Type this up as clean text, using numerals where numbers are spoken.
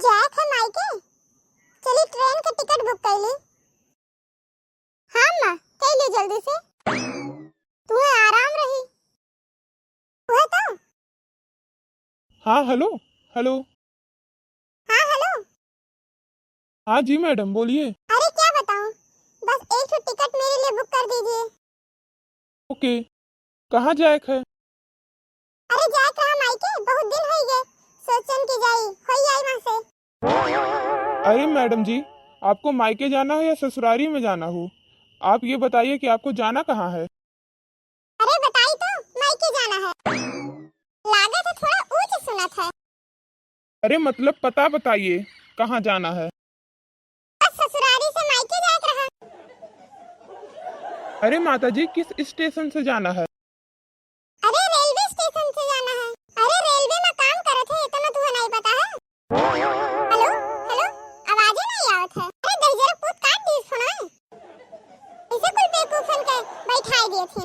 जाए है मायके। चली ट्रेन का टिकट बुक कर ली। हाँ माँ कह ली जल्दी से। तुम्हें आराम रही हुआ तो। हाँ हेलो हेलो। हाँ हेलो। हाँ जी मैडम बोलिए। अरे क्या बताऊँ, बस एक तो टिकट मेरे लिए बुक कर दीजिए। ओके, कहाँ जाए है? अरे जाए कहाँ मायके, बहुत दिन हो गए। सोचन की जाई होई आई वहाँ से। अरे मैडम जी, आपको मायके जाना हो या ससुरारी में जाना हो? आप ये बताइए कि आपको जाना कहाँ है? अरे बताई तो, मायके जाना है। लागत है थोड़ा ऊंच सुनत है। अरे मतलब पता बताइए कहाँ जाना है। बस ससुरारी से मायके जाए रहा। अरे माता जी किस स्टेशन से जाना है? अरे रेलवे स्टेशन से जाना है। अरे रेलवे में काम करत है, इतना तुम्हें नहीं पता है। हेलो हेलो, आवाजें नहीं आवत है। अरे दई जरा पूत काट दी सुना। इसे कुल बेवकूफन के बैठाई दिए थे।